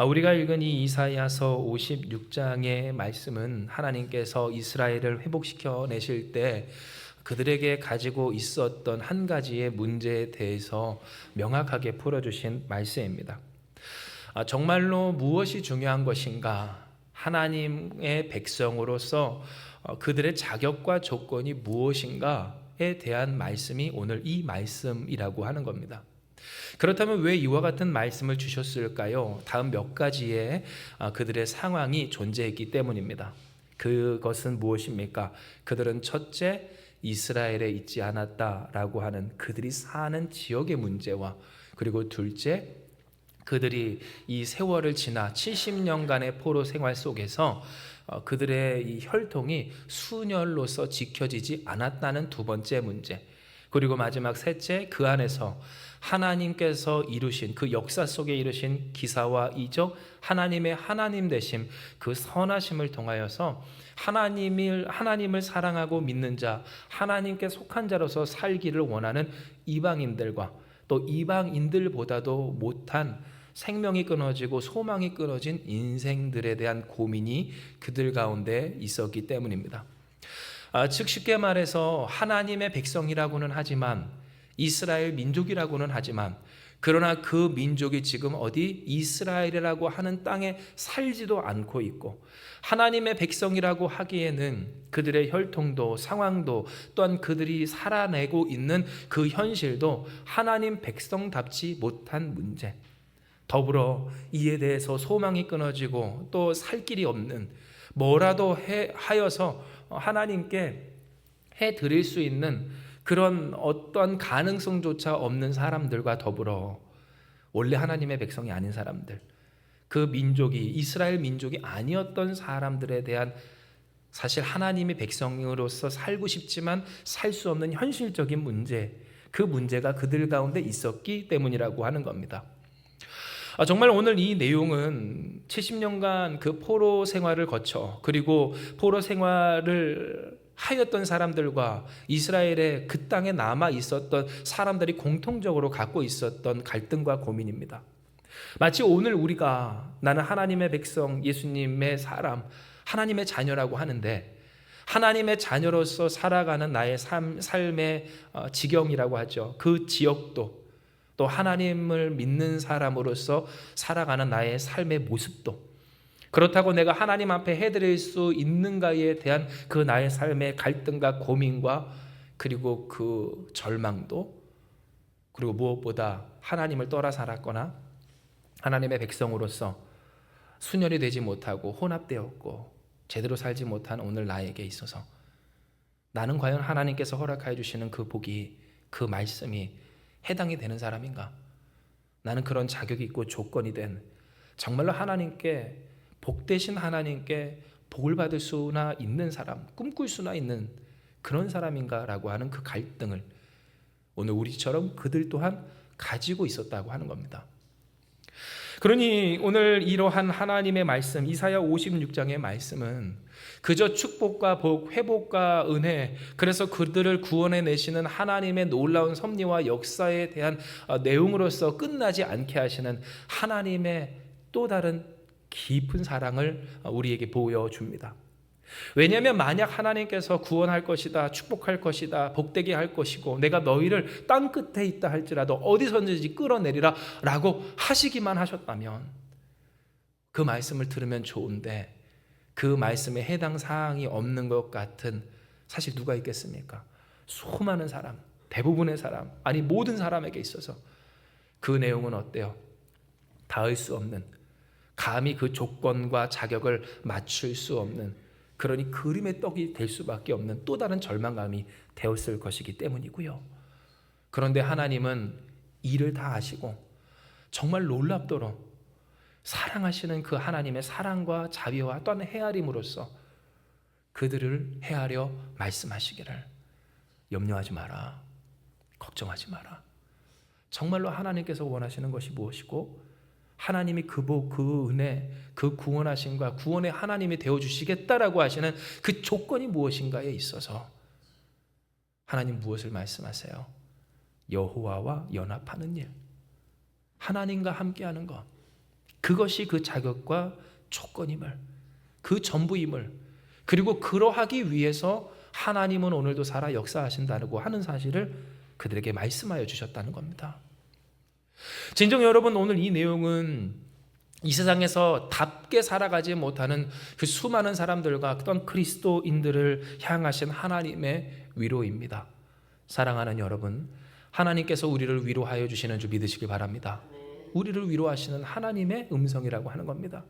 우리가 읽은 이 이사야서 56장의 말씀은 하나님께서 이스라엘을 회복시켜 내실 때 그들에게 가지고 있었던 한 가지의 문제에 대해서 명확하게 풀어주신 말씀입니다. 정말로 무엇이 중요한 것인가? 하나님의 백성으로서 그들의 자격과 조건이 무엇인가에 대한 말씀이 오늘 이 말씀이라고 하는 겁니다. 그렇다면 왜 이와 같은 말씀을 주셨을까요? 다음 몇 가지의 그들의 상황이 존재했기 때문입니다. 그것은 무엇입니까? 그들은 첫째, 이스라엘에 있지 않았다라고 하는 그들이 사는 지역의 문제와, 그리고 둘째, 그들이 이 세월을 지나 70년간의 포로 생활 속에서 그들의 이 혈통이 순혈로서 지켜지지 않았다는 두 번째 문제, 그리고 마지막 셋째, 그 안에서 하나님께서 이루신 그 역사 속에 이루신 기사와 이적, 하나님의 하나님 되심, 그 선하심을 통하여서 하나님을 사랑하고 믿는 자, 하나님께 속한 자로서 살기를 원하는 이방인들과 또 이방인들보다도 못한 생명이 끊어지고 소망이 끊어진 인생들에 대한 고민이 그들 가운데 있었기 때문입니다. 즉 쉽게 말해서 하나님의 백성이라고는 하지만, 이스라엘 민족이라고는 하지만, 그러나 그 민족이 지금 어디 이스라엘이라고 하는 땅에 살지도 않고 있고, 하나님의 백성이라고 하기에는 그들의 혈통도 상황도 또한 그들이 살아내고 있는 그 현실도 하나님 백성답지 못한 문제, 더불어 이에 대해서 소망이 끊어지고 또 살 길이 없는, 뭐라도 하여서 하나님께 해드릴 수 있는 그런 어떤 가능성조차 없는 사람들과 더불어 원래 하나님의 백성이 아닌 사람들, 그 민족이 이스라엘 민족이 아니었던 사람들에 대한, 사실 하나님의 백성으로서 살고 싶지만 살 수 없는 현실적인 문제, 그 문제가 그들 가운데 있었기 때문이라고 하는 겁니다. 정말 오늘 이 내용은 70년간 그 포로 생활을 거쳐, 그리고 포로 생활을 하였던 사람들과 이스라엘의 그 땅에 남아 있었던 사람들이 공통적으로 갖고 있었던 갈등과 고민입니다. 마치 오늘 우리가 나는 하나님의 백성, 예수님의 사람, 하나님의 자녀라고 하는데, 하나님의 자녀로서 살아가는 나의 삶의 지경이라고 하죠. 그 지역도, 또 하나님을 믿는 사람으로서 살아가는 나의 삶의 모습도, 그렇다고 내가 하나님 앞에 해드릴 수 있는가에 대한 그 나의 삶의 갈등과 고민과, 그리고 그 절망도, 그리고 무엇보다 하나님을 떠나 살았거나 하나님의 백성으로서 순혈이 되지 못하고 혼합되었고 제대로 살지 못한 오늘 나에게 있어서 나는 과연 하나님께서 허락하여 주시는 그 복이, 그 말씀이 해당이 되는 사람인가? 나는 그런 자격이 있고 조건이 된, 정말로 하나님께 복되신 하나님께 복을 받을 수나 있는 사람, 꿈꿀 수나 있는 그런 사람인가라고 하는 그 갈등을 오늘 우리처럼 그들 또한 가지고 있었다고 하는 겁니다. 그러니 오늘 이러한 하나님의 말씀, 이사야 56장의 말씀은 그저 축복과 복, 회복과 은혜, 그래서 그들을 구원해 내시는 하나님의 놀라운 섭리와 역사에 대한 내용으로서 끝나지 않게 하시는 하나님의 또 다른 깊은 사랑을 우리에게 보여줍니다. 왜냐하면 만약 하나님께서 구원할 것이다, 축복할 것이다, 복되게 할 것이고 내가 너희를 땅 끝에 있다 할지라도 어디선지 끌어내리라 라고 하시기만 하셨다면, 그 말씀을 들으면 좋은데 그 말씀에 해당 사항이 없는 것 같은, 사실 누가 있겠습니까? 수많은 사람, 대부분의 사람, 아니 모든 사람에게 있어서 그 내용은 어때요? 닿을 수 없는, 감히 그 조건과 자격을 맞출 수 없는, 그러니 그림의 떡이 될 수밖에 없는 또 다른 절망감이 되었을 것이기 때문이고요. 그런데 하나님은 이를 다 아시고 정말 놀랍도록 사랑하시는 그 하나님의 사랑과 자비와 또한 헤아림으로써 그들을 헤아려 말씀하시기를, 염려하지 마라, 걱정하지 마라. 정말로 하나님께서 원하시는 것이 무엇이고 하나님이 그 복, 그 은혜, 그 구원하심과 구원의 하나님이 되어주시겠다라고 하시는 그 조건이 무엇인가에 있어서 하나님 무엇을 말씀하세요? 여호와와 연합하는 일, 하나님과 함께하는 것, 그것이 그 자격과 조건임을, 그 전부임을, 그리고 그러하기 위해서 하나님은 오늘도 살아 역사하신다고 하는 사실을 그들에게 말씀하여 주셨다는 겁니다. 진정 여러분, 오늘 이 내용은 이 세상에서 답게 살아가지 못하는 그 수많은 사람들과 또한 그리스도인들을 향하신 하나님의 위로입니다. 사랑하는 여러분, 하나님께서 우리를 위로하여 주시는 줄 믿으시길 바랍니다. 우리를 위로하시는 하나님의 음성이라고 하는 겁니다.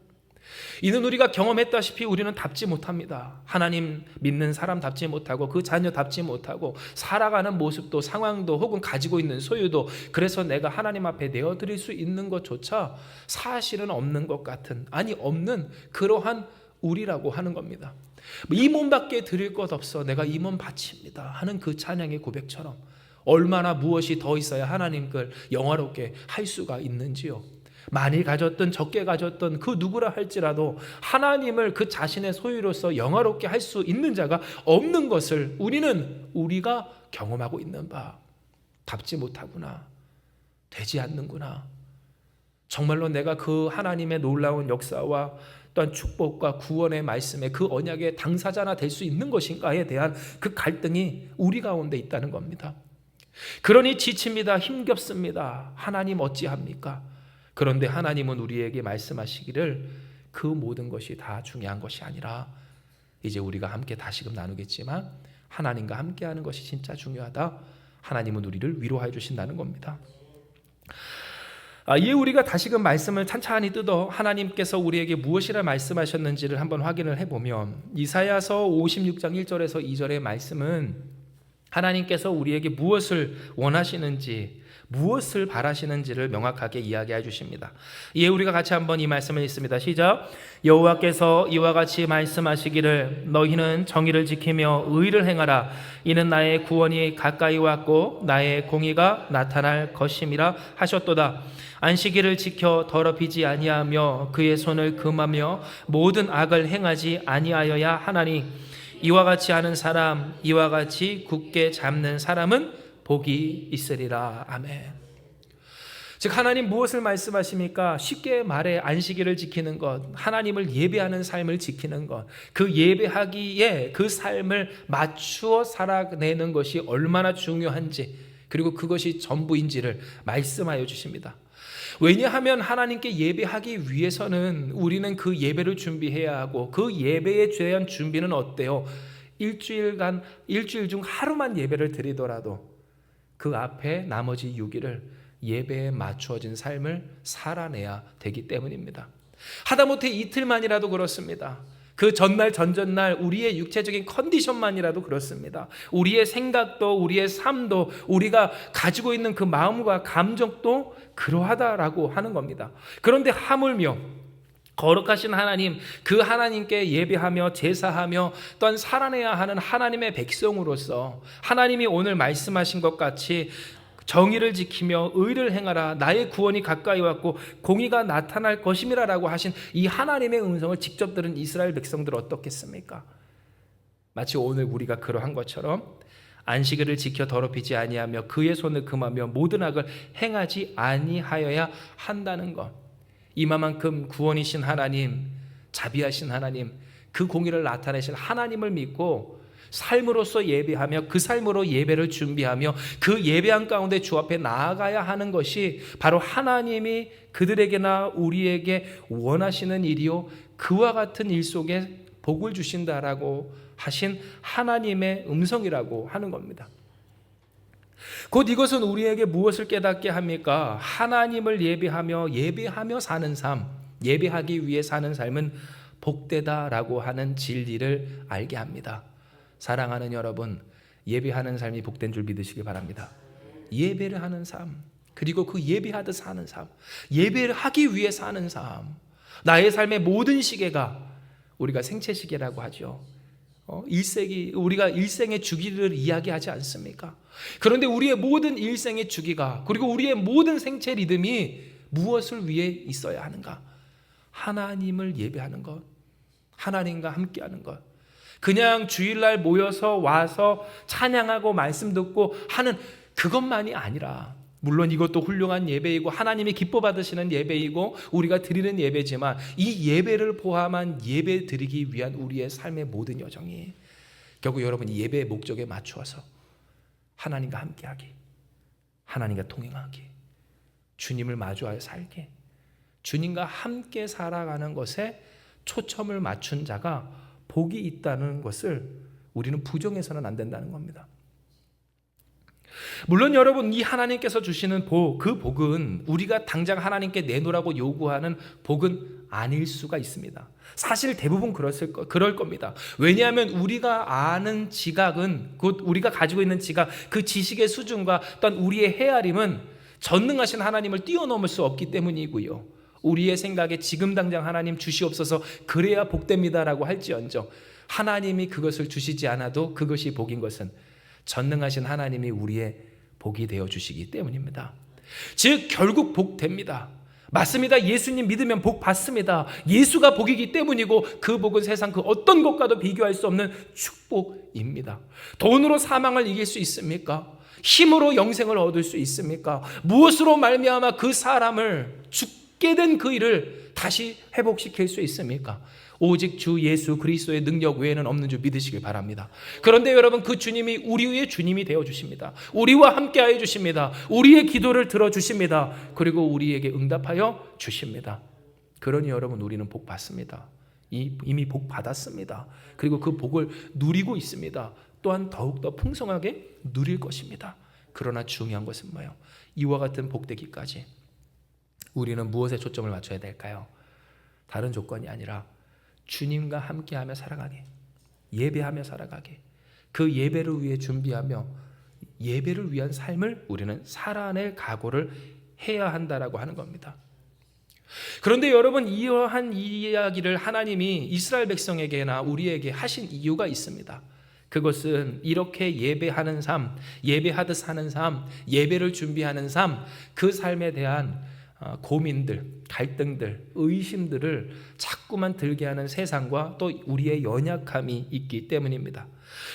이는 우리가 경험했다시피 우리는 답지 못합니다. 하나님 믿는 사람답지 못하고 그 자녀답지 못하고 살아가는 모습도 상황도 혹은 가지고 있는 소유도, 그래서 내가 하나님 앞에 내어드릴 수 있는 것조차 사실은 없는 것 같은, 아니 없는 그러한 우리라고 하는 겁니다. 이 몸밖에 드릴 것 없어 내가 이 몸 바칩니다 하는 그 찬양의 고백처럼 얼마나 무엇이 더 있어야 하나님을 영화롭게 할 수가 있는지요. 많이 가졌든 적게 가졌든 그 누구라 할지라도 하나님을 그 자신의 소유로서 영화롭게 할 수 있는 자가 없는 것을 우리가 경험하고 있는 바, 답지 못하구나, 되지 않는구나, 정말로 내가 그 하나님의 놀라운 역사와 또한 축복과 구원의 말씀의 그 언약의 당사자나 될 수 있는 것인가에 대한 그 갈등이 우리 가운데 있다는 겁니다. 그러니 지칩니다. 힘겹습니다. 하나님 어찌합니까? 그런데 하나님은 우리에게 말씀하시기를 그 모든 것이 다 중요한 것이 아니라, 이제 우리가 함께 다시금 나누겠지만 하나님과 함께하는 것이 진짜 중요하다. 하나님은 우리를 위로해 주신다는 겁니다. 이에 우리가 다시금 말씀을 찬찬히 뜯어 하나님께서 우리에게 무엇이라 말씀하셨는지를 한번 확인을 해보면, 이사야서 56장 1절에서 2절의 말씀은 하나님께서 우리에게 무엇을 원하시는지, 무엇을 바라시는지를 명확하게 이야기해 주십니다. 이에 우리가 같이 한번 이 말씀을 읽습니다. 시작. 여호와께서 이와 같이 말씀하시기를 너희는 정의를 지키며 의를 행하라. 이는 나의 구원이 가까이 왔고 나의 공의가 나타날 것임이라 하셨도다. 안식일을 지켜 더럽히지 아니하며 그의 손을 금하며 모든 악을 행하지 아니하여야 하나니 이와 같이 하는 사람, 이와 같이 굳게 잡는 사람은 복이 있으리라. 아멘. 즉 하나님 무엇을 말씀하십니까? 쉽게 말해 안식일을 지키는 것, 하나님을 예배하는 삶을 지키는 것, 그 예배하기에 그 삶을 맞추어 살아내는 것이 얼마나 중요한지, 그리고 그것이 전부인지를 말씀하여 주십니다. 왜냐하면 하나님께 예배하기 위해서는 우리는 그 예배를 준비해야 하고, 그 예배에 대한 준비는 어때요? 일주일 중 하루만 예배를 드리더라도 그 앞에 나머지 6일을 예배에 맞추어진 삶을 살아내야 되기 때문입니다. 하다못해 이틀만이라도 그렇습니다. 그 전날 전전날 우리의 육체적인 컨디션만이라도 그렇습니다. 우리의 생각도 우리의 삶도 우리가 가지고 있는 그 마음과 감정도 그러하다라고 하는 겁니다. 그런데 하물며 거룩하신 하나님, 그 하나님께 예배하며 제사하며 또한 살아내야 하는 하나님의 백성으로서 하나님이 오늘 말씀하신 것 같이 정의를 지키며 의를 행하라. 나의 구원이 가까이 왔고 공의가 나타날 것임이라라고 하신 이 하나님의 음성을 직접 들은 이스라엘 백성들 어떻겠습니까? 마치 오늘 우리가 그러한 것처럼 안식일을 지켜 더럽히지 아니하며 그의 손을 금하며 모든 악을 행하지 아니하여야 한다는 것. 이만큼 구원이신 하나님, 자비하신 하나님, 그 공의를 나타내실 하나님을 믿고 삶으로서 예배하며 그 삶으로 예배를 준비하며 그 예배한 가운데 주 앞에 나아가야 하는 것이 바로 하나님이 그들에게나 우리에게 원하시는 일이요, 그와 같은 일 속에 복을 주신다라고 하신 하나님의 음성이라고 하는 겁니다. 곧 이것은 우리에게 무엇을 깨닫게 합니까? 하나님을 예배하며 사는 삶, 예배하기 위해 사는 삶은 복되다라고 하는 진리를 알게 합니다. 사랑하는 여러분, 예배하는 삶이 복된 줄 믿으시기 바랍니다. 예배를 하는 삶, 그리고 그 예배하듯 사는 삶, 예배를 하기 위해 사는 삶, 나의 삶의 모든 시계가, 우리가 생체 시계라고 하죠. 우리가 일생의 주기를 이야기하지 않습니까? 그런데 우리의 모든 일생의 주기가, 그리고 우리의 모든 생체 리듬이 무엇을 위해 있어야 하는가? 하나님을 예배하는 것, 하나님과 함께하는 것. 그냥 주일날 모여서 와서 찬양하고 말씀 듣고 하는 그것만이 아니라 물론 이것도 훌륭한 예배이고 하나님이 기뻐 받으시는 예배이고 우리가 드리는 예배지만 이 예배를 포함한 예배 드리기 위한 우리의 삶의 모든 여정이 결국 여러분 이 예배의 목적에 맞추어서 하나님과 함께하기, 하나님과 동행하기, 주님을 마주하여 살기, 주님과 함께 살아가는 것에 초점을 맞춘 자가 복이 있다는 것을 우리는 부정해서는 안 된다는 겁니다. 물론 여러분 이 하나님께서 주시는 복, 그 복은 우리가 당장 하나님께 내놓으라고 요구하는 복은 아닐 수가 있습니다. 사실 대부분 그럴 겁니다. 왜냐하면 우리가 아는 지각은, 곧 우리가 가지고 있는 지각, 그 지식의 수준과 또한 우리의 헤아림은 전능하신 하나님을 뛰어넘을 수 없기 때문이고요. 우리의 생각에 지금 당장 하나님 주시옵소서 그래야 복됩니다라고 할지언정 하나님이 그것을 주시지 않아도 그것이 복인 것은 전능하신 하나님이 우리의 복이 되어 주시기 때문입니다. 즉 결국 복됩니다. 맞습니다. 예수님 믿으면 복 받습니다. 예수가 복이기 때문이고 그 복은 세상 그 어떤 것과도 비교할 수 없는 축복입니다. 돈으로 사망을 이길 수 있습니까? 힘으로 영생을 얻을 수 있습니까? 무엇으로 말미암아 그 사람을 죽게 된 그 일을 다시 회복시킬 수 있습니까? 오직 주 예수 그리스도의 능력 외에는 없는 줄 믿으시길 바랍니다. 그런데 여러분 그 주님이 우리의 주님이 되어주십니다. 우리와 함께하여 주십니다. 우리의 기도를 들어주십니다. 그리고 우리에게 응답하여 주십니다. 그러니 여러분 우리는 복 받습니다. 이미 복 받았습니다. 그리고 그 복을 누리고 있습니다. 또한 더욱더 풍성하게 누릴 것입니다. 그러나 중요한 것은 뭐예요? 이와 같은 복되기까지 우리는 무엇에 초점을 맞춰야 될까요? 다른 조건이 아니라 주님과 함께하며 살아가게, 예배하며 살아가게, 그 예배를 위해 준비하며 예배를 위한 삶을 우리는 살아낼 각오를 해야 한다라고 하는 겁니다. 그런데 여러분 이러한 이야기를 하나님이 이스라엘 백성에게나 우리에게 하신 이유가 있습니다. 그것은 이렇게 예배하는 삶, 예배하듯 사는 삶, 예배를 준비하는 삶, 그 삶에 대한 고민들, 갈등들, 의심들을 자꾸만 들게 하는 세상과 또 우리의 연약함이 있기 때문입니다.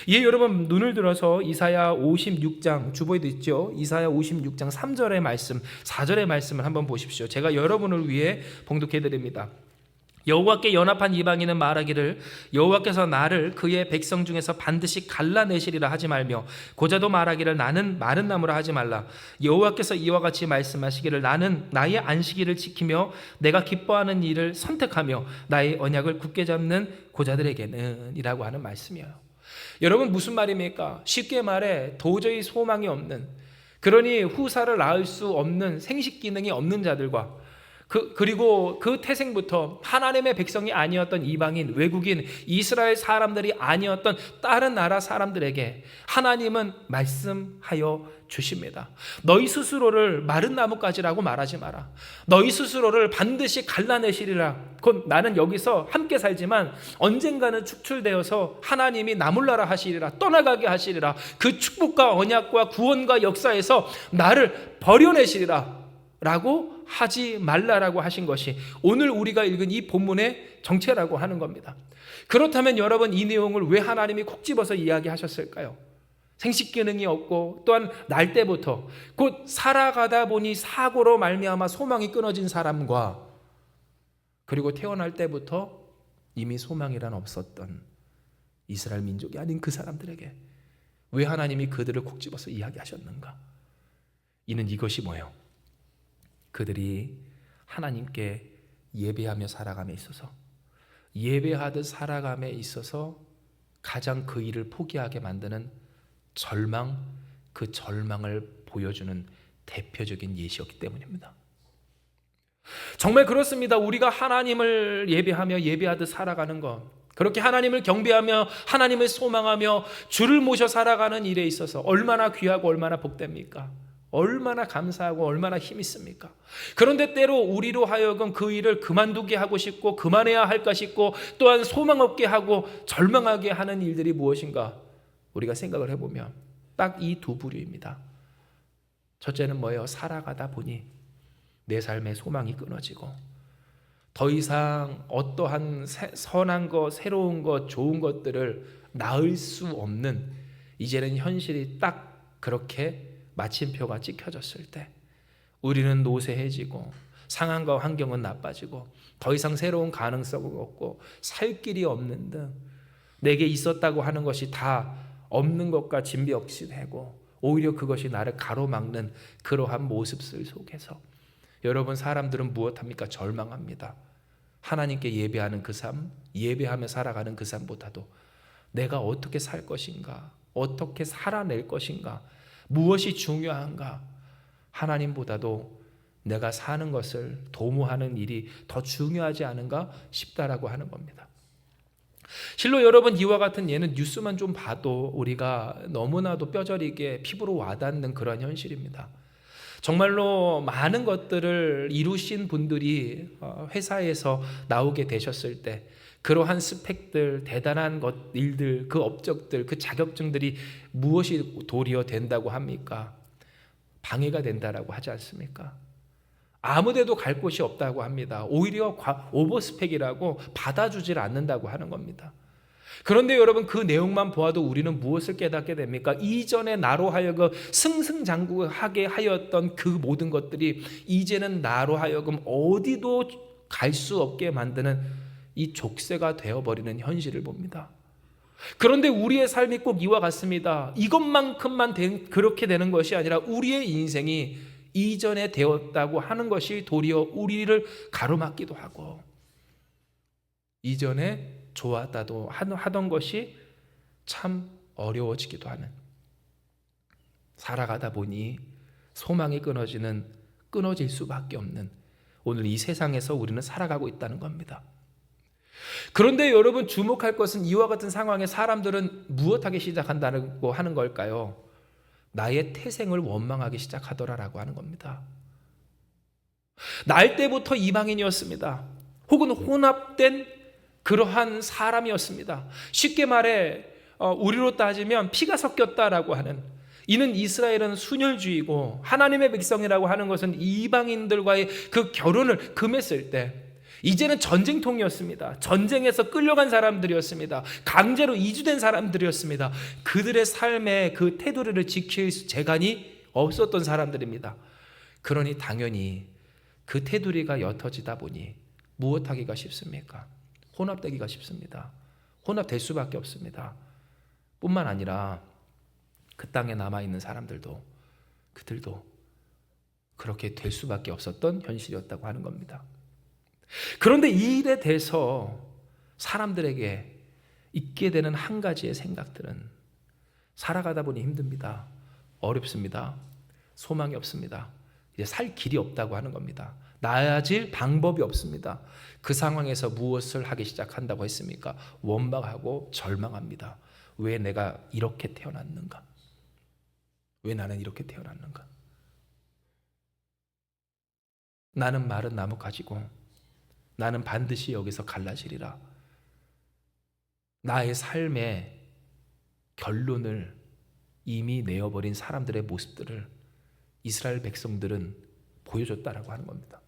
이에 여러분 눈을 들어서 이사야 56장 주보에도 있죠. 이사야 56장 3절의 말씀, 4절의 말씀을 한번 보십시오. 제가 여러분을 위해 봉독해 드립니다. 여호와께 연합한 이방인은 말하기를 여호와께서 나를 그의 백성 중에서 반드시 갈라내시리라 하지 말며 고자도 말하기를 나는 마른 나무라 하지 말라. 여호와께서 이와 같이 말씀하시기를 나는 나의 안식일을 지키며 내가 기뻐하는 일을 선택하며 나의 언약을 굳게 잡는 고자들에게는 이라고 하는 말씀이에요. 여러분 무슨 말입니까? 쉽게 말해 도저히 소망이 없는, 그러니 후사를 낳을 수 없는 생식 기능이 없는 자들과 그리고 그 태생부터 하나님의 백성이 아니었던 이방인, 외국인, 이스라엘 사람들이 아니었던 다른 나라 사람들에게 하나님은 말씀하여 주십니다. 너희 스스로를 마른 나뭇가지라고 말하지 마라. 너희 스스로를 반드시 갈라내시리라. 곧 나는 여기서 함께 살지만 언젠가는 축출되어서 하나님이 나몰라라 하시리라, 떠나가게 하시리라. 그 축복과 언약과 구원과 역사에서 나를 버려내시리라 라고 하지 말라라고 하신 것이 오늘 우리가 읽은 이 본문의 정체라고 하는 겁니다. 그렇다면 여러분 이 내용을 왜 하나님이 콕 집어서 이야기하셨을까요? 생식 기능이 없고 또한 날 때부터 곧 살아가다 보니 사고로 말미암아 소망이 끊어진 사람과 그리고 태어날 때부터 이미 소망이란 없었던 이스라엘 민족이 아닌 그 사람들에게 왜 하나님이 그들을 콕 집어서 이야기하셨는가? 이는 이것이 뭐예요? 그들이 하나님께 예배하며 살아감에 있어서, 예배하듯 살아감에 있어서 가장 그 일을 포기하게 만드는 절망, 그 절망을 보여주는 대표적인 예시였기 때문입니다. 정말 그렇습니다. 우리가 하나님을 예배하며 예배하듯 살아가는 것, 그렇게 하나님을 경배하며 하나님을 소망하며 주를 모셔 살아가는 일에 있어서 얼마나 귀하고 얼마나 복됩니까? 얼마나 감사하고 얼마나 힘이 있습니까? 그런데 때로 우리로 하여금 그 일을 그만두게 하고 싶고 그만해야 할까 싶고 또한 소망 없게 하고 절망하게 하는 일들이 무엇인가? 우리가 생각을 해보면 딱 이 두 부류입니다. 첫째는 뭐예요? 살아가다 보니 내 삶의 소망이 끊어지고 더 이상 어떠한 선한 것, 새로운 것, 좋은 것들을 낳을 수 없는 이제는 현실이 딱 그렇게 마침표가 찍혀졌을 때 우리는 노쇠해지고 상황과 환경은 나빠지고 더 이상 새로운 가능성은 없고 살 길이 없는 등 내게 있었다고 하는 것이 다 없는 것과 진비역시되고 오히려 그것이 나를 가로막는 그러한 모습들 속에서 여러분, 사람들은 무엇합니까? 절망합니다. 하나님께 예배하는 그 삶, 예배하며 살아가는 그 삶보다도 내가 어떻게 살 것인가, 어떻게 살아낼 것인가, 무엇이 중요한가, 하나님보다도 내가 사는 것을 도모하는 일이 더 중요하지 않은가 싶다라고 하는 겁니다. 실로 여러분, 이와 같은 예는 뉴스만 좀 봐도 우리가 너무나도 뼈저리게 피부로 와닿는 그런 현실입니다. 정말로 많은 것들을 이루신 분들이 회사에서 나오게 되셨을 때 그러한 스펙들, 대단한 일들, 그 업적들, 그 자격증들이 무엇이 도리어 된다고 합니까? 방해가 된다라고 하지 않습니까? 아무데도 갈 곳이 없다고 합니다. 오히려 오버스펙이라고 받아주질 않는다고 하는 겁니다. 그런데 여러분, 그 내용만 보아도 우리는 무엇을 깨닫게 됩니까? 이전에 나로 하여금 승승장구하게 하였던 그 모든 것들이 이제는 나로 하여금 어디도 갈 수 없게 만드는 이 족쇄가 되어버리는 현실을 봅니다. 그런데 우리의 삶이 꼭 이와 같습니다. 이것만큼만 그렇게 되는 것이 아니라 우리의 인생이 이전에 되었다고 하는 것이 도리어 우리를 가로막기도 하고, 이전에 좋았다도 하던 것이 참 어려워지기도 하는, 살아가다 보니 소망이 끊어질 수밖에 없는 오늘 이 세상에서 우리는 살아가고 있다는 겁니다. 그런데 여러분, 주목할 것은 이와 같은 상황에 사람들은 무엇하기 시작한다고 하는 걸까요? 나의 태생을 원망하기 시작하더라라고 하는 겁니다. 날 때부터 이방인이었습니다. 혹은 혼합된 그러한 사람이었습니다. 쉽게 말해 우리로 따지면 피가 섞였다라고 하는, 이는 이스라엘은 순혈주의고 하나님의 백성이라고 하는 것은 이방인들과의 그 결혼을 금했을 때 이제는 전쟁통이었습니다. 전쟁에서 끌려간 사람들이었습니다. 강제로 이주된 사람들이었습니다. 그들의 삶의 그 테두리를 지킬 재간이 없었던 사람들입니다. 그러니 당연히 그 테두리가 옅어지다 보니 무엇하기가 쉽습니까? 혼합되기가 쉽습니다. 혼합될 수밖에 없습니다. 뿐만 아니라 그 땅에 남아있는 사람들도, 그들도 그렇게 될 수밖에 없었던 현실이었다고 하는 겁니다. 그런데 이 일에 대해서 사람들에게 있게 되는 한 가지의 생각들은, 살아가다 보니 힘듭니다. 어렵습니다. 소망이 없습니다. 이제 살 길이 없다고 하는 겁니다. 나아질 방법이 없습니다. 그 상황에서 무엇을 하기 시작한다고 했습니까? 원망하고 절망합니다. 왜 내가 이렇게 태어났는가? 왜 나는 이렇게 태어났는가? 나는 마른 나무 가지고 나는 반드시 여기서 갈라지리라. 나의 삶의 결론을 이미 내어버린 사람들의 모습들을 이스라엘 백성들은 보여줬다라고 하는 겁니다.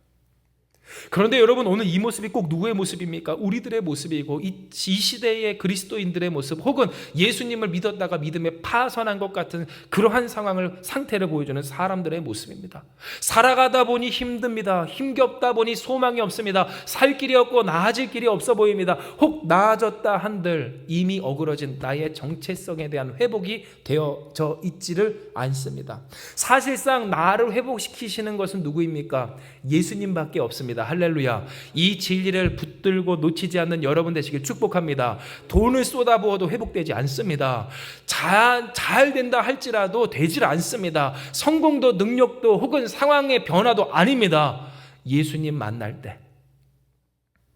그런데 여러분, 오늘 이 모습이 꼭 누구의 모습입니까? 우리들의 모습이고, 이 시대의 그리스도인들의 모습, 혹은 예수님을 믿었다가 믿음에 파선한 것 같은 그러한 상태를 보여주는 사람들의 모습입니다. 살아가다 보니 힘듭니다. 힘겹다 보니 소망이 없습니다. 살 길이 없고 나아질 길이 없어 보입니다. 혹 나아졌다 한들 이미 어그러진 나의 정체성에 대한 회복이 되어져 있지를 않습니다. 사실상 나를 회복시키시는 것은 누구입니까? 예수님밖에 없습니다. 할렐루야. 이 진리를 붙들고 놓치지 않는 여러분 되시길 축복합니다. 돈을 쏟아부어도 회복되지 않습니다. 잘 된다 할지라도 되질 않습니다. 성공도 능력도 혹은 상황의 변화도 아닙니다. 예수님 만날 때,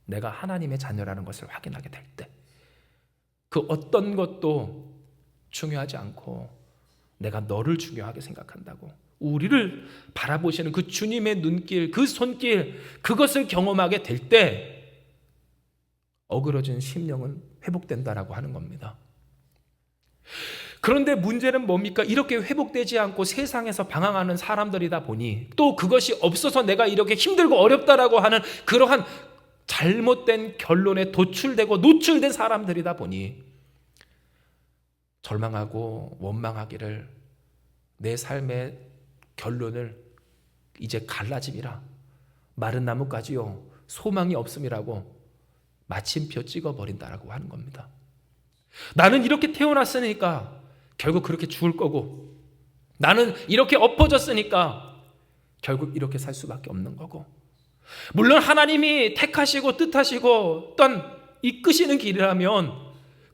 내가 하나님의 자녀라는 것을 확인하게 될 때, 그 어떤 것도 중요하지 않고 내가 너를 중요하게 생각한다고, 우리를 바라보시는 그 주님의 눈길, 그 손길, 그것을 경험하게 될 때 어그러진 심령은 회복된다라고 하는 겁니다. 그런데 문제는 뭡니까? 이렇게 회복되지 않고 세상에서 방황하는 사람들이다 보니, 또 그것이 없어서 내가 이렇게 힘들고 어렵다라고 하는 그러한 잘못된 결론에 도출되고 노출된 사람들이다 보니 절망하고 원망하기를, 내 삶의 결론을 이제 갈라짐이라 마른 나무까지요 소망이 없음이라고 마침표 찍어버린다라고 하는 겁니다. 나는 이렇게 태어났으니까 결국 그렇게 죽을 거고, 나는 이렇게 엎어졌으니까 결국 이렇게 살 수밖에 없는 거고, 물론 하나님이 택하시고 뜻하시고 어떤 이끄시는 길이라면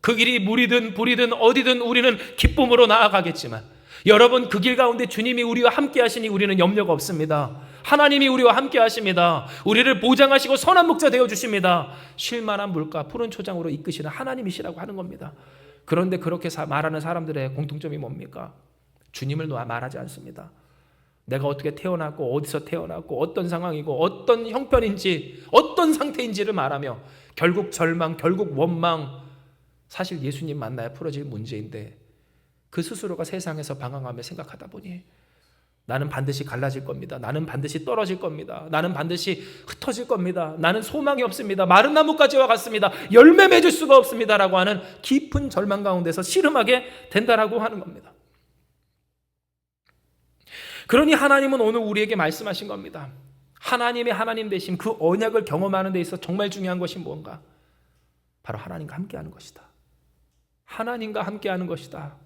그 길이 물이든 불이든 어디든 우리는 기쁨으로 나아가겠지만, 여러분 그 길 가운데 주님이 우리와 함께 하시니 우리는 염려가 없습니다. 하나님이 우리와 함께 하십니다. 우리를 보장하시고 선한 목자 되어주십니다. 쉴만한 물가 푸른 초장으로 이끄시는 하나님이시라고 하는 겁니다. 그런데 그렇게 말하는 사람들의 공통점이 뭡니까? 주님을 말하지 않습니다. 내가 어떻게 태어났고 어디서 태어났고 어떤 상황이고 어떤 형편인지 어떤 상태인지를 말하며 결국 절망, 결국 원망, 사실 예수님 만나야 풀어질 문제인데 그 스스로가 세상에서 방황하며 생각하다 보니 나는 반드시 갈라질 겁니다. 나는 반드시 떨어질 겁니다. 나는 반드시 흩어질 겁니다. 나는 소망이 없습니다. 마른 나무까지와 같습니다. 열매 맺을 수가 없습니다라고 하는 깊은 절망 가운데서 씨름하게 된다라고 하는 겁니다. 그러니 하나님은 오늘 우리에게 말씀하신 겁니다. 하나님의 하나님 되심, 그 언약을 경험하는 데 있어 정말 중요한 것이 뭔가? 바로 하나님과 함께하는 것이다. 하나님과 함께하는 것이다.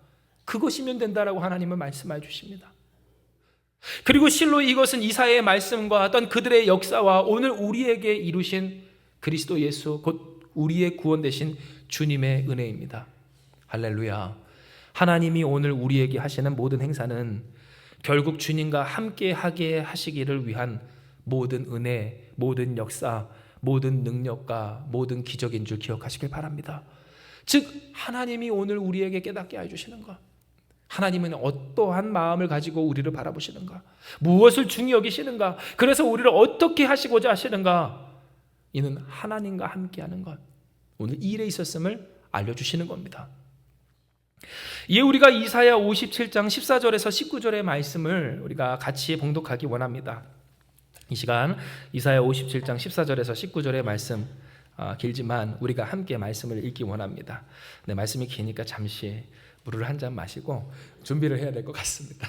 그것이면 된다라고 하나님은 말씀해 주십니다. 그리고 실로 이것은 이사야의 말씀과 어떤 그들의 역사와 오늘 우리에게 이루신 그리스도 예수, 곧 우리의 구원 되신 주님의 은혜입니다. 할렐루야. 하나님이 오늘 우리에게 하시는 모든 행사는 결국 주님과 함께 하게 하시기를 위한 모든 은혜, 모든 역사, 모든 능력과 모든 기적인 줄 기억하시길 바랍니다. 즉 하나님이 오늘 우리에게 깨닫게 해주시는 것, 하나님은 어떠한 마음을 가지고 우리를 바라보시는가, 무엇을 중히 여기시는가, 그래서 우리를 어떻게 하시고자 하시는가, 이는 하나님과 함께하는 것, 오늘 이 일에 있었음을 알려주시는 겁니다. 이에 우리가 이사야 57장 14절에서 19절의 말씀을 우리가 같이 봉독하기 원합니다. 이 시간 이사야 57장 14절에서 19절의 말씀, 길지만 우리가 함께 말씀을 읽기 원합니다. 네, 말씀이 기니까 잠시 물을 한 잔 마시고 준비를 해야 될 것 같습니다.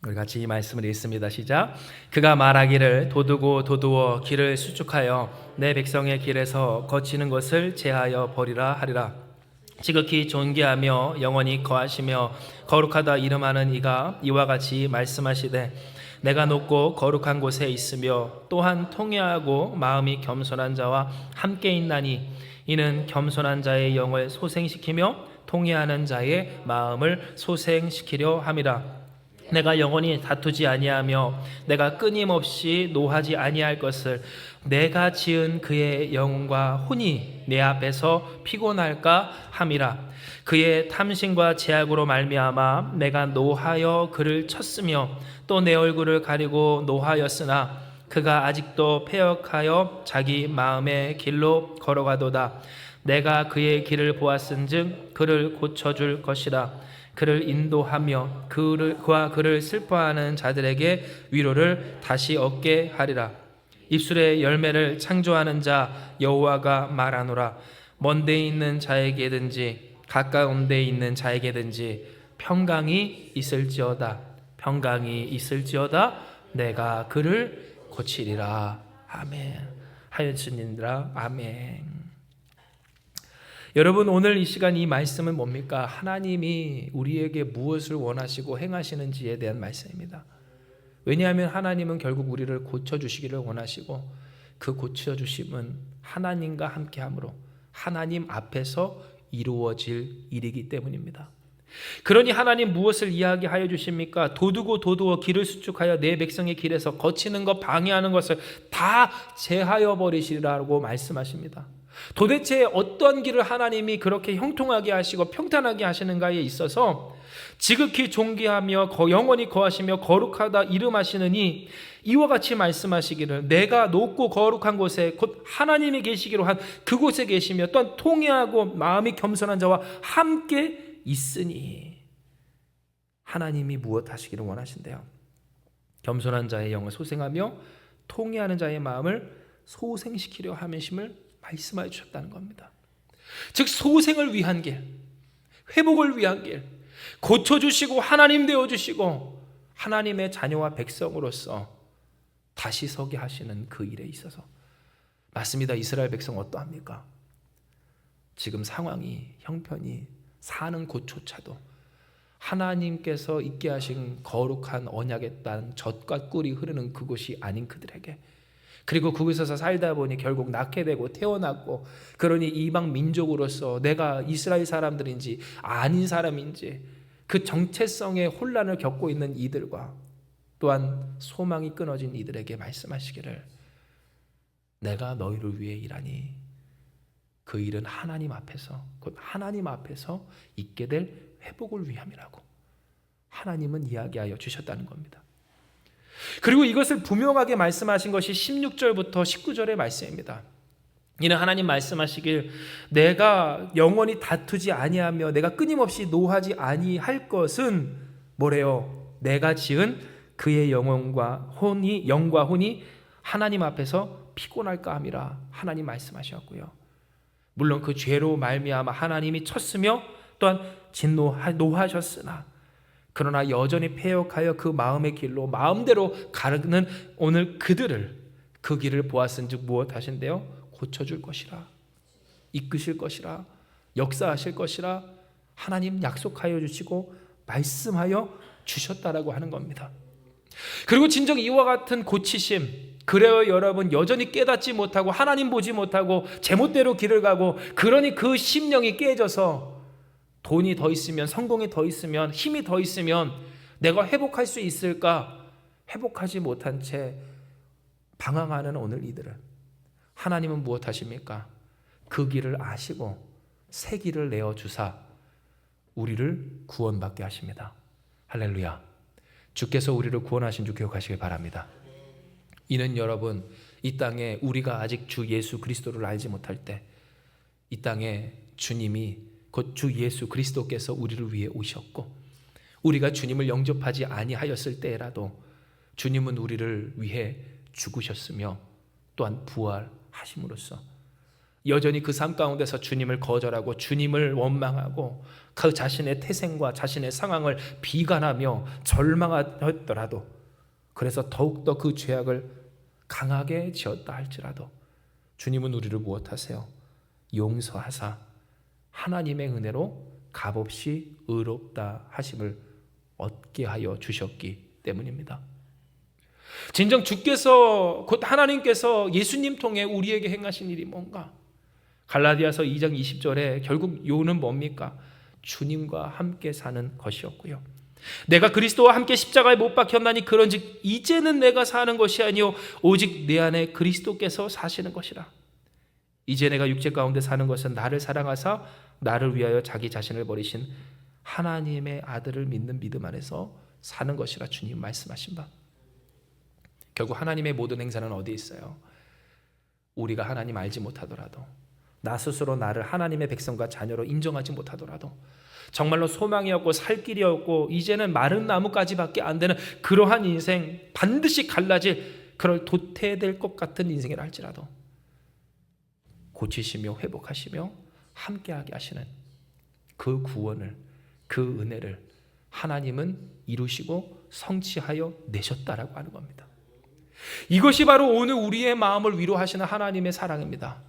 우리 같이 이 말씀을 읽습니다. 시작. 그가 말하기를 도두고 도두어 길을 수축하여 내 백성의 길에서 거치는 것을 제하여 버리라 하리라. 지극히 존귀하며 영원히 거하시며 거룩하다 이름하는 이가 이와 같이 말씀하시되 내가 높고 거룩한 곳에 있으며 또한 통회하고 마음이 겸손한 자와 함께 있나니 이는 겸손한 자의 영을 소생시키며 통회하는 자의 마음을 소생시키려 함이라. 내가 영원히 다투지 아니하며 내가 끊임없이 노하지 아니할 것을 내가 지은 그의 영혼과 혼이 내 앞에서 피곤할까 함이라. 그의 탐심과 제약으로 말미암아 내가 노하여 그를 쳤으며 또 내 얼굴을 가리고 노하였으나 그가 아직도 패역하여 자기 마음의 길로 걸어가도다. 내가 그의 길을 보았은즉 그를 고쳐줄 것이라. 그를 인도하며 그와 그를 슬퍼하는 자들에게 위로를 다시 얻게 하리라. 입술의 열매를 창조하는 자 여호와가 말하노라. 먼 데 있는 자에게든지 가까운 데 있는 자에게든지 평강이 있을지어다. 평강이 있을지어다. 내가 그를 고치리라. 아멘. 하여주님들아 아멘. 여러분 오늘 이 시간 이 말씀은 뭡니까? 하나님이 우리에게 무엇을 원하시고 행하시는지에 대한 말씀입니다. 왜냐하면 하나님은 결국 우리를 고쳐주시기를 원하시고 그 고쳐주심은 하나님과 함께함으로 하나님 앞에서 이루어질 일이기 때문입니다. 그러니 하나님 무엇을 이야기하여 주십니까? 도두고 도두어 길을 수축하여 내 백성의 길에서 거치는 것 방해하는 것을 다 제하여 버리시라고 말씀하십니다. 도대체 어떤 길을 하나님이 그렇게 형통하게 하시고 평탄하게 하시는가에 있어서 지극히 존귀하며 영원히 거하시며 거룩하다 이름하시느니 이와 같이 말씀하시기를 내가 높고 거룩한 곳에 곧 하나님이 계시기로 한 그곳에 계시며 또한 통회하고 마음이 겸손한 자와 함께 있으니. 하나님이 무엇 하시기를 원하신대요? 겸손한 자의 영을 소생하며 통회하는 자의 마음을 소생시키려 함이심을 말씀하여 주셨다는 겁니다. 즉 소생을 위한 길, 회복을 위한 길, 고쳐주시고 하나님 되어주시고 하나님의 자녀와 백성으로서 다시 서게 하시는 그 일에 있어서 맞습니다. 이스라엘 백성 어떠합니까? 지금 상황이, 형편이, 사는 곳조차도 하나님께서 있게 하신 거룩한 언약의 땅, 젖과 꿀이 흐르는 그곳이 아닌 그들에게, 그리고 그곳에서 살다 보니 결국 낳게 되고 태어났고, 그러니 이방 민족으로서 내가 이스라엘 사람들인지 아닌 사람인지 그 정체성의 혼란을 겪고 있는 이들과 또한 소망이 끊어진 이들에게 말씀하시기를, 내가 너희를 위해 일하니 그 일은 하나님 앞에서, 곧 하나님 앞에서 있게 될 회복을 위함이라고 하나님은 이야기하여 주셨다는 겁니다. 그리고 이것을 분명하게 말씀하신 것이 16절부터 19절의 말씀입니다. 이는 하나님 말씀하시길, 내가 영원히 다투지 아니하며 내가 끊임없이 노하지 아니할 것은 뭐래요? 내가 지은 그의 영과 혼이 하나님 앞에서 피곤할까 함이라 하나님 말씀하셨고요. 물론 그 죄로 말미암아 하나님이 쳤으며 또한 진노하셨으나 그러나 여전히 패역하여 그 마음의 길로 마음대로 가르는 오늘 그들을, 그 길을 보았은즉 무엇하신대요? 고쳐줄 것이라, 이끄실 것이라, 역사하실 것이라 하나님 약속하여 주시고 말씀하여 주셨다라고 하는 겁니다. 그리고 진정 이와 같은 고치심, 그래요 여러분, 여전히 깨닫지 못하고 하나님 보지 못하고 제멋대로 길을 가고, 그러니 그 심령이 깨져서 돈이 더 있으면, 성공이 더 있으면, 힘이 더 있으면 내가 회복할 수 있을까? 회복하지 못한 채 방황하는 오늘 이들은 하나님은 무엇하십니까? 그 길을 아시고 새 길을 내어주사 우리를 구원받게 하십니다. 할렐루야. 주께서 우리를 구원하신 줄 기억하시길 바랍니다. 이는 여러분, 이 땅에 우리가 아직 주 예수 그리스도를 알지 못할 때, 이 땅에 주님이, 곧 주 예수 그리스도께서 우리를 위해 오셨고, 우리가 주님을 영접하지 아니하였을 때라도 주님은 우리를 위해 죽으셨으며 또한 부활하심으로써 여전히 그 삶 가운데서 주님을 거절하고 주님을 원망하고 그 자신의 태생과 자신의 상황을 비관하며 절망하였더라도, 그래서 더욱더 그 죄악을 강하게 지었다 할지라도 주님은 우리를 무엇하세요? 용서하사 하나님의 은혜로 값없이 의롭다 하심을 얻게 하여 주셨기 때문입니다. 진정 주께서, 곧 하나님께서 예수님 통해 우리에게 행하신 일이 뭔가? 갈라디아서 2장 20절에 결국 요는 뭡니까? 주님과 함께 사는 것이었고요. 내가 그리스도와 함께 십자가에 못 박혔나니 그런즉 이제는 내가 사는 것이 아니요 오직 내 안에 그리스도께서 사시는 것이라. 이제 내가 육체 가운데 사는 것은 나를 사랑하사 나를 위하여 자기 자신을 버리신 하나님의 아들을 믿는 믿음 안에서 사는 것이라 주님 말씀하신 바. 결국 하나님의 모든 행사는 어디에 있어요? 우리가 하나님 알지 못하더라도, 나 스스로 나를 하나님의 백성과 자녀로 인정하지 못하더라도, 정말로 소망이 없고 살 길이 없고 이제는 마른 나무까지밖에 안 되는 그러한 인생, 반드시 갈라질 그럴 도태될 것 같은 인생이라 할지라도 고치시며 회복하시며 함께하게 하시는 그 구원을, 그 은혜를 하나님은 이루시고 성취하여 내셨다라고 하는 겁니다. 이것이 바로 오늘 우리의 마음을 위로하시는 하나님의 사랑입니다.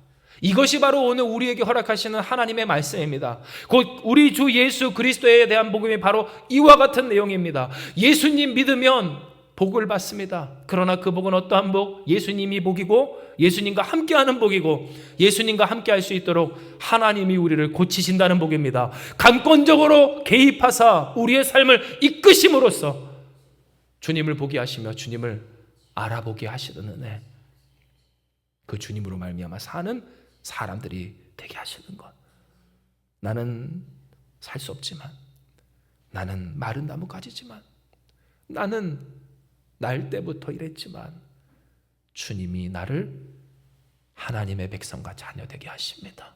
이것이 바로 오늘 우리에게 허락하시는 하나님의 말씀입니다. 곧 우리 주 예수 그리스도에 대한 복음이 바로 이와 같은 내용입니다. 예수님 믿으면 복을 받습니다. 그러나 그 복은 어떠한 복? 예수님이 복이고 예수님과 함께하는 복이고, 예수님과 함께할 수 있도록 하나님이 우리를 고치신다는 복입니다. 감권적으로 개입하사 우리의 삶을 이끄심으로써 주님을 보게 하시며 주님을 알아보게 하시는 은혜, 그 주님으로 말미암아 사는 사람들이 되게 하시는 것. 나는 살 수 없지만, 나는 마른 나무가지지만, 나는 날 때부터 이랬지만 주님이 나를 하나님의 백성과 자녀 되게 하십니다.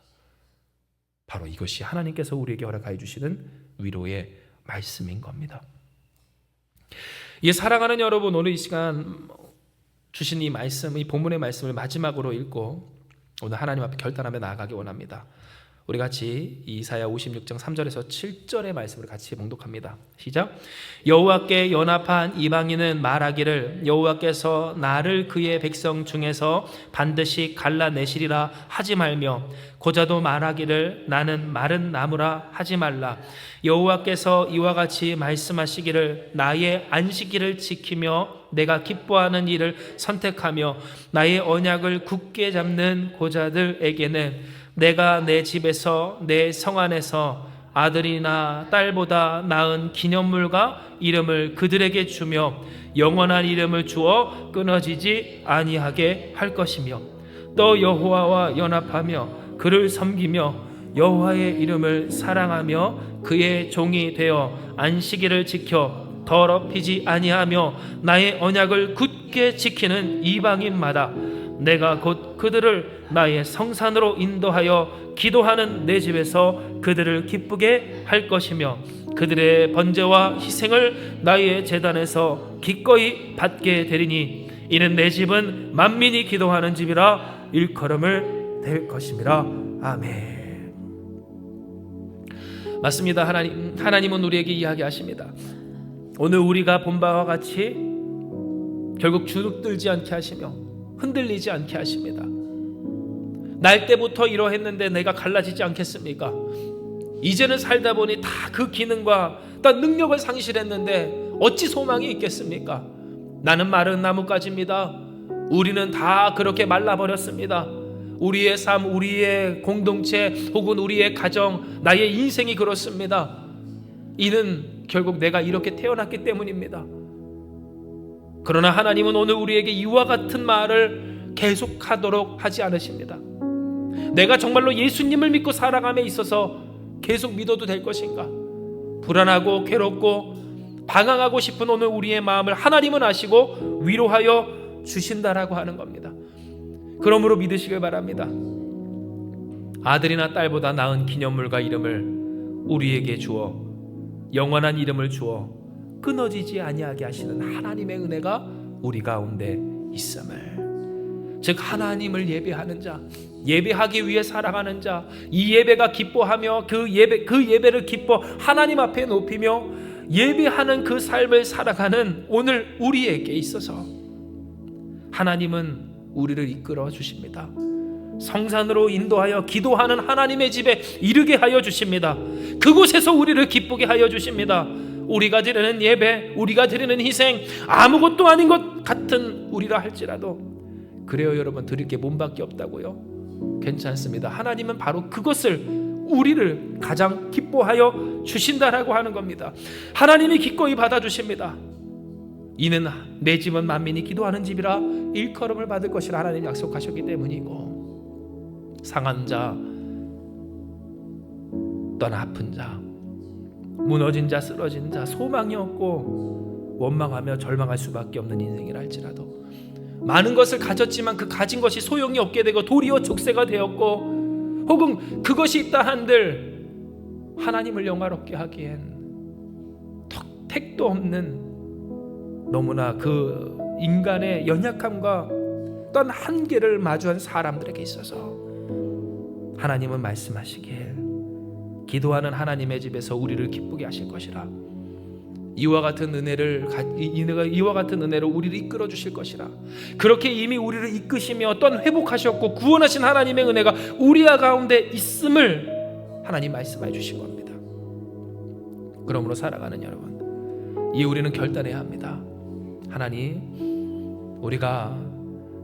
바로 이것이 하나님께서 우리에게 허락하여 주시는 위로의 말씀인 겁니다. 이 사랑하는 여러분, 오늘 이 시간 주신 이 말씀, 이 본문의 말씀을 마지막으로 읽고 오늘 하나님 앞에 결단하며 나아가기 원합니다. 우리 같이 이사야 56장 3절에서 7절의 말씀을 같이 봉독합니다. 시작. 여호와께 연합한 이방인은 말하기를 여호와께서 나를 그의 백성 중에서 반드시 갈라내시리라 하지 말며 고자도 말하기를 나는 마른 나무라 하지 말라. 여호와께서 이와 같이 말씀하시기를 나의 안식일을 지키며 내가 기뻐하는 일을 선택하며 나의 언약을 굳게 잡는 고자들에게는 내가 내 집에서 내 성 안에서 아들이나 딸보다 나은 기념물과 이름을 그들에게 주며 영원한 이름을 주어 끊어지지 아니하게 할 것이며 또 여호와와 연합하며 그를 섬기며 여호와의 이름을 사랑하며 그의 종이 되어 안식일을 지켜 더럽히지 아니하며 나의 언약을 굳게 지키는 이방인마다 내가 곧 그들을 나의 성산으로 인도하여 기도하는 내 집에서 그들을 기쁘게 할 것이며 그들의 번제와 희생을 나의 제단에서 기꺼이 받게 되리니 이는 내 집은 만민이 기도하는 집이라 일컬음을 될 것임이라. 아멘. 맞습니다. 하나님은 우리에게 이야기하십니다. 오늘 우리가 본 바와 같이 결국 주눅들지 않게 하시며 흔들리지 않게 하십니다. 날 때부터 이러했는데 내가 갈라지지 않겠습니까? 이제는 살다 보니 다 그 기능과 또 능력을 상실했는데 어찌 소망이 있겠습니까? 나는 마른 나뭇가지입니다. 우리는 다 그렇게 말라버렸습니다. 우리의 삶, 우리의 공동체 혹은 우리의 가정, 나의 인생이 그렇습니다. 이는 결국 내가 이렇게 태어났기 때문입니다. 그러나 하나님은 오늘 우리에게 이와 같은 말을 계속하도록 하지 않으십니다. 내가 정말로 예수님을 믿고 살아감에 있어서 계속 믿어도 될 것인가? 불안하고 괴롭고 방황하고 싶은 오늘 우리의 마음을 하나님은 아시고 위로하여 주신다라고 하는 겁니다. 그러므로 믿으시길 바랍니다. 아들이나 딸보다 나은 기념물과 이름을 우리에게 주어 영원한 이름을 주어 끊어지지 아니하게 하시는 하나님의 은혜가 우리 가운데 있음을, 즉 하나님을 예배하는 자, 예배하기 위해 살아가는 자, 이 예배가 기뻐하며 그 예배를 기뻐 하나님 앞에 높이며 예배하는 그 삶을 살아가는 오늘 우리에게 있어서 하나님은 우리를 이끌어 주십니다. 성산으로 인도하여 기도하는 하나님의 집에 이르게 하여 주십니다. 그곳에서 우리를 기쁘게 하여 주십니다. 우리가 드리는 예배, 우리가 드리는 희생, 아무것도 아닌 것 같은 우리라 할지라도 그래요 여러분, 드릴 게 몸밖에 없다고요? 괜찮습니다. 하나님은 바로 그것을 우리를 가장 기뻐하여 주신다라고 하는 겁니다. 하나님이 기꺼이 받아주십니다. 이는 내 집은 만민이 기도하는 집이라 일컬음을 받을 것이라 하나님 약속하셨기 때문이고, 상한 자, 또는 아픈 자, 무너진 자, 쓰러진 자, 소망이 없고 원망하며 절망할 수밖에 없는 인생이라 할지라도 많은 것을 가졌지만 그 가진 것이 소용이 없게 되고 도리어 족쇄가 되었고, 혹은 그것이 있다 한들 하나님을 영화롭게 하기엔 택도 없는 너무나 그 인간의 연약함과 또한 한계를 마주한 사람들에게 있어서 하나님은 말씀하시길 기도하는 하나님의 집에서 우리를 기쁘게 하실 것이라, 이와 같은 은혜로 우리를 이끌어 주실 것이라, 그렇게 이미 우리를 이끄시며 또한 회복하셨고 구원하신 하나님의 은혜가 우리 가운데 있음을 하나님 말씀해 주신 겁니다. 그러므로 살아가는 여러분, 이 우리는 결단해야 합니다. 하나님, 우리가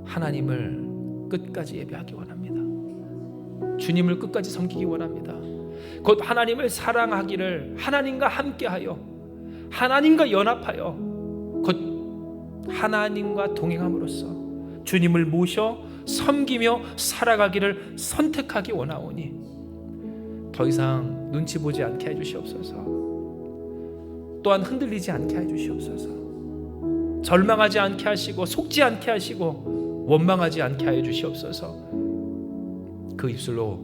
하나님을 끝까지 예배하기 원합니다. 주님을 끝까지 섬기기 원합니다. 곧 하나님을 사랑하기를, 하나님과 함께하여 하나님과 연합하여 곧 하나님과 동행함으로써 주님을 모셔 섬기며 살아가기를 선택하기 원하오니 더 이상 눈치 보지 않게 해주시옵소서. 또한 흔들리지 않게 해주시옵소서. 절망하지 않게 하시고 속지 않게 하시고 원망하지 않게 하여 주시옵소서. 그 입술로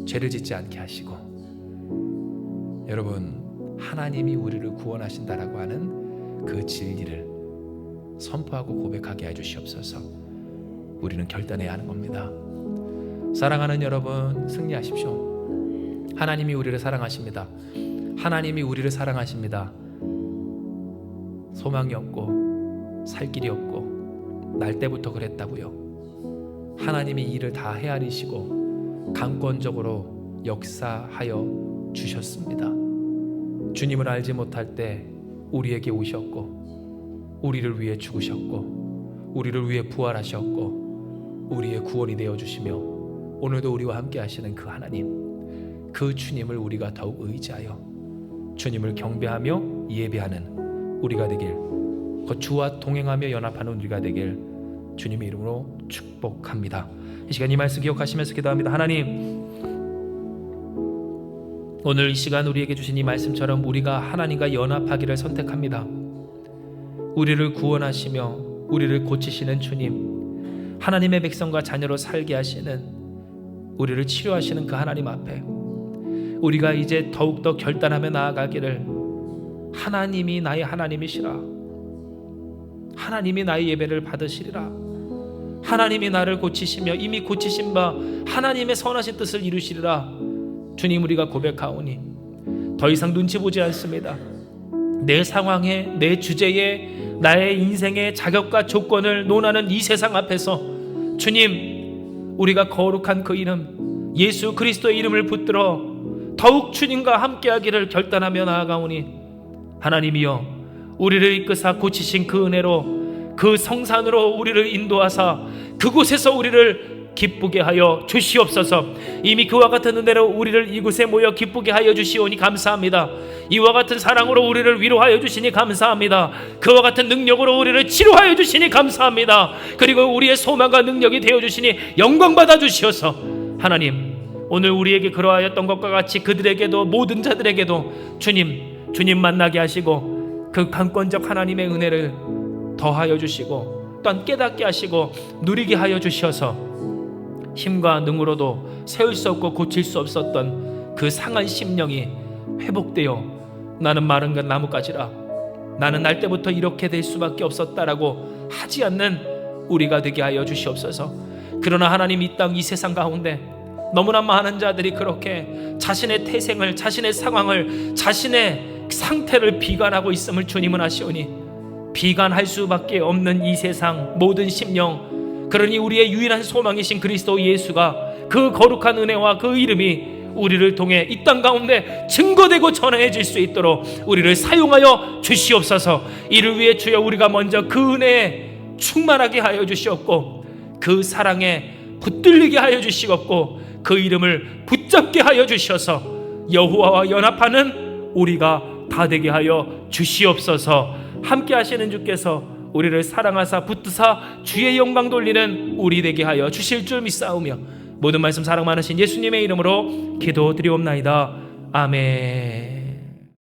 죄를 짓지 않게 하시고, 여러분, 하나님이 우리를 구원하신다라고 하는 그 진리를 선포하고 고백하게 해 주시옵소서. 우리는 결단해야 하는 겁니다. 사랑하는 여러분, 승리하십시오. 하나님이 우리를 사랑하십니다. 하나님이 우리를 사랑하십니다. 소망이 없고 살 길이 없고 날 때부터 그랬다고요. 하나님이 일을 다 헤아리시고 강권적으로 역사하여 주셨습니다. 주님을 알지 못할 때 우리에게 오셨고 우리를 위해 죽으셨고 우리를 위해 부활하셨고 우리의 구원이 되어주시며 오늘도 우리와 함께 하시는 그 하나님, 그 주님을 우리가 더욱 의지하여 주님을 경배하며 예배하는 우리가 되길, 그 주와 동행하며 연합하는 우리가 되길 주님의 이름으로 축복합니다. 이 시간 이 말씀 기억하시면서 기도합니다. 하나님, 오늘 이 시간 우리에게 주신 이 말씀처럼 우리가 하나님과 연합하기를 선택합니다. 우리를 구원하시며 우리를 고치시는 주님, 하나님의 백성과 자녀로 살게 하시는, 우리를 치료하시는 그 하나님 앞에 우리가 이제 더욱더 결단하며 나아가기를, 하나님이 나의 하나님이시라, 하나님이 나의 예배를 받으시리라, 하나님이 나를 고치시며 이미 고치신 바 하나님의 선하신 뜻을 이루시리라. 주님, 우리가 고백하오니 더 이상 눈치 보지 않습니다. 내 상황에, 내 주제에, 나의 인생의 자격과 조건을 논하는 이 세상 앞에서 주님, 우리가 거룩한 그 이름 예수 그리스도의 이름을 붙들어 더욱 주님과 함께하기를 결단하며 나아가오니, 하나님이여, 우리를 이끄사 고치신 그 은혜로 그 성산으로 우리를 인도하사 그곳에서 우리를 기쁘게 하여 주시옵소서. 이미 그와 같은 은혜로 우리를 이곳에 모여 기쁘게 하여 주시오니 감사합니다. 이와 같은 사랑으로 우리를 위로하여 주시니 감사합니다. 그와 같은 능력으로 우리를 치료하여 주시니 감사합니다. 그리고 우리의 소망과 능력이 되어 주시니 영광 받아 주시어서, 하나님, 오늘 우리에게 그러하였던 것과 같이 그들에게도, 모든 자들에게도 주님 만나게 하시고 그 강권적 하나님의 은혜를 더하여 주시고 또한 깨닫게 하시고 누리게 하여 주셔서 힘과 능으로도 세울 수 없고 고칠 수 없었던 그 상한 심령이 회복되어 나는 마른 건 나뭇가지라, 나는 날 때부터 이렇게 될 수밖에 없었다라고 하지 않는 우리가 되게 하여 주시옵소서. 그러나 하나님, 이 땅, 이 세상 가운데 너무나 많은 자들이 그렇게 자신의 태생을, 자신의 상황을, 자신의 상태를 비관하고 있음을 주님은 아시오니, 비관할 수밖에 없는 이 세상 모든 심령, 그러니 우리의 유일한 소망이신 그리스도 예수가, 그 거룩한 은혜와 그 이름이 우리를 통해 이 땅 가운데 증거되고 전해질 수 있도록 우리를 사용하여 주시옵소서. 이를 위해 주여, 우리가 먼저 그 은혜에 충만하게 하여 주시옵고 그 사랑에 붙들리게 하여 주시옵고 그 이름을 붙잡게 하여 주셔서 여호와와 연합하는 우리가 다 되게 하여 주시옵소서. 함께 하시는 주께서 우리를 사랑하사 붙드사 주의 영광 돌리는 우리 되게 하여 주실 줄 믿사오며 모든 말씀 사랑 많으신 예수님의 이름으로 기도드리옵나이다. 아멘.